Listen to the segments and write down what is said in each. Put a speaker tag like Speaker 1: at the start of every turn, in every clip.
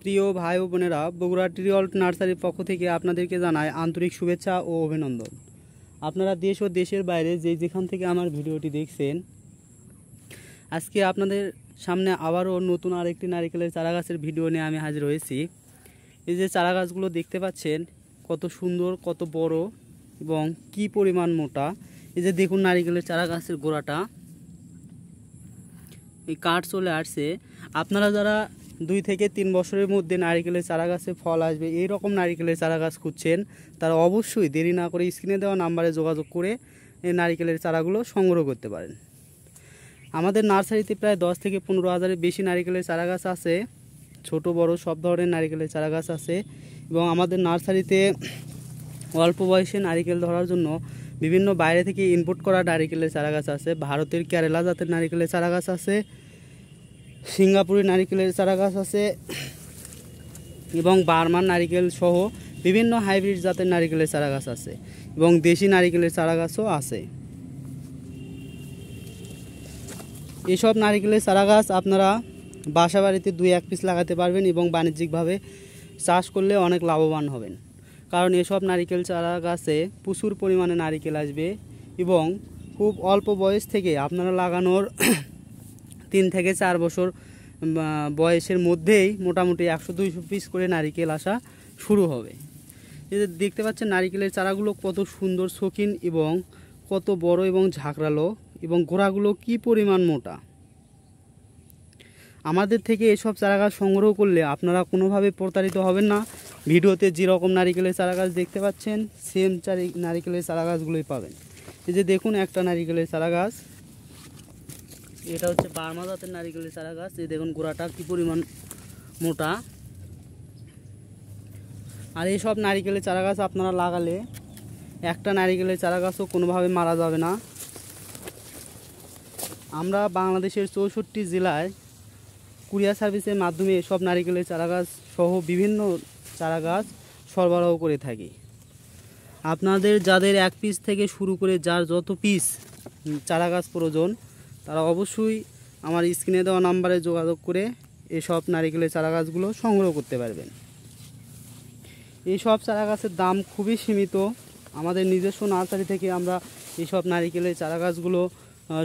Speaker 1: প্রিয় ভাই ও বোনেরা, বগুড়া ট্রি ওয়ার্ল্ড নার্সারির পক্ষ থেকে আপনাদেরকে জানাই আন্তরিক শুভেচ্ছা ও অভিনন্দন। আপনারা দেশ ও দেশের বাইরে যেখান থেকে আমার ভিডিওটি দেখছেন, আজকে আপনাদের সামনে আবারও নতুন আরেকটি নারিকেলের চারাগাছের ভিডিও নিয়ে আমি হাজির হয়েছি। এই যে চারাগাছগুলো দেখতে পাচ্ছেন, কত সুন্দর, কত বড় এবং কি পরিমাণ মোটা। এই যে দেখুন নারিকেলের চারাগাছের গোড়াটা, এই কাঠ চলে আসছে। আপনারা যারা 2 থেকে 3 বছরের মধ্যে নারিকেলের চারাগাছে ফল আসবে এই রকম নারিকেলের চারাগাছ খুঁজছেন, তারা অবশ্যই দেরি না করে স্ক্রিনে দেওয়া নাম্বারে যোগাযোগ করে এই নারিকেলের চারাগুলো সংগ্রহ করতে পারেন। আমাদের নার্সারিতে প্রায় 10 থেকে 15 হাজারের বেশি নারিকেলের চারাগাছ আছে, ছোট বড় সব ধরনের নারিকেলের চারাগাছ আছে। এবং আমাদের নার্সারিতে অল্প বয়সে নারিকেল ধরার জন্য বিভিন্ন বাইরে থেকে ইম্পোর্ট করা নারিকেলের চারাগাছ আছে। ভারতের কেরালা জাতের নারিকেলের চারাগাছ আছে, সিঙ্গাপুরি নারিকেলের চারাগাছ আছে এবং বার্মান নারিকেল সহ বিভিন্ন হাইব্রিড জাতের নারিকেলের চারাগাছ আছে এবং দেশি নারিকেলের চারাগাছও আছে। এসব নারিকেলের চারাগাছ আপনারা বাসা বাড়িতে 2-1 পিস লাগাতে পারবেন এবং বাণিজ্যিকভাবে চাষ করলে অনেক লাভবান হবেন। কারণ এসব নারিকেল চারাগাছে প্রচুর পরিমাণে নারিকেল আসবে এবং খুব অল্প বয়স থেকে আপনারা লাগানোর 3 থেকে 4 বছর বয়সের মধ্যেই মোটামুটি 100-200 পিস করে নারিকেল আসা শুরু হবে। এই যে দেখতে পাচ্ছেন নারিকেলের চারাগুলো কত সুন্দর শৌখিন এবং কত বড় এবং ঝাঁকড়ালো এবং গোড়াগুলো কি পরিমাণ মোটা। আমাদের থেকে এসব চারাগাছ সংগ্রহ করলে আপনারা কোনোভাবে প্রতারিত হবেন না। ভিডিওতে যেরকম নারিকেলের চারাগাছ দেখতে পাচ্ছেন সেম নারিকেলের চারাগাছগুলোই পাবেন। এই যে দেখুন একটা নারিকেলের চারাগাছ, এটা হচ্ছে বার্মা জাতের নারিকেলের চারাগাছ। এই দেখুন গোড়াটা কি পরিমাণ মোটা। আর এইসব নারিকেলের চারাগাছ আপনারা লাগালে একটা নারিকেলের চারাগাছও কোনোভাবে মারা যাবে না। আমরা বাংলাদেশের 64 জেলায় কুরিয়ার সার্ভিসের মাধ্যমে এসব নারিকেলের চারাগাছ সহ বিভিন্ন চারাগাছ সরবরাহ করে থাকি। আপনাদের যাদের 1 পিস থেকে শুরু করে যার যত পিস চারাগাছ প্রয়োজন, তারা অবশ্যই আমার স্ক্রিনে দেওয়া নাম্বারে যোগাযোগ করে এসব নারিকেলের চারাগাছগুলো সংগ্রহ করতে পারবেন। এইসব চারাগাছের দাম খুবই সীমিত। আমাদের নিজস্ব নার্সারি থেকে আমরা এইসব নারিকেলের চারাগাছগুলো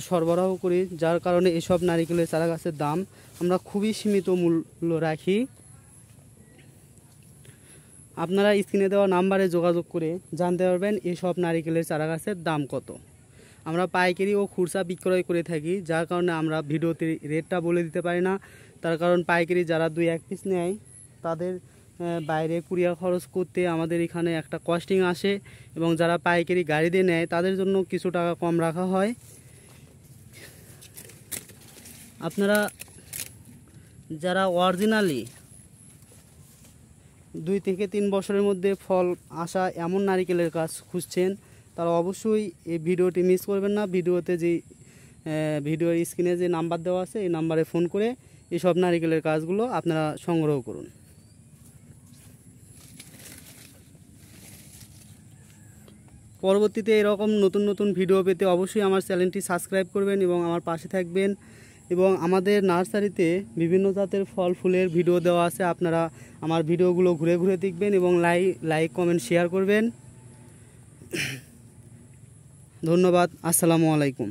Speaker 1: সরবরাহ করি, যার কারণে এসব নারিকেলের চারাগাছের দাম আমরা খুবই সীমিত মূল্য রাখি। আপনারা স্ক্রিনে দেওয়া নাম্বারে যোগাযোগ করে জানতে পারবেন এসব নারিকেলের চারাগাছের দাম কত। আমরা পাইকারি ও খুচরা বিক্রয় করে থাকি, যার কারণে আমরা ভিডিওতে রেটটা বলে দিতে পারি না। তার কারণ পাইকারি যারা 2-1 পিস নেয় তাদের বাইরে কুরিয়ার খরচ করতে আমাদের এখানে একটা কস্টিং আসে এবং যারা পাইকারি গাড়ি দিয়ে নেয় তাদের জন্য কিছু টাকা কম রাখা হয়। আপনারা যারা অরিজিনালি 2 থেকে 3 বছরের মধ্যে ফল আসা এমন নারিকেলের গাছ খুঁজছেন, তারা অবশ্যই এই ভিডিওটি মিস করবেন না। ভিডিওতে যে ভিডিওর স্ক্রিনে যে নাম্বার দেওয়া আছে এই নাম্বারে ফোন করে এইসব নারিকেলের গাছগুলো আপনারা সংগ্রহ করুন। পরবর্তীতে এরকম নতুন নতুন ভিডিও পেতে অবশ্যই আমার চ্যানেলটি সাবস্ক্রাইব করবেন এবং আমার পাশে থাকবেন। এবং আমাদের নার্সারিতে বিভিন্ন জাতের ফল ফুলের ভিডিও দেওয়া আছে, আপনারা আমার ভিডিওগুলো ঘুরে ঘুরে দেখবেন এবং লাইক কমেন্ট শেয়ার করবেন। ধন্যবাদ। আসসালামু আলাইকুম।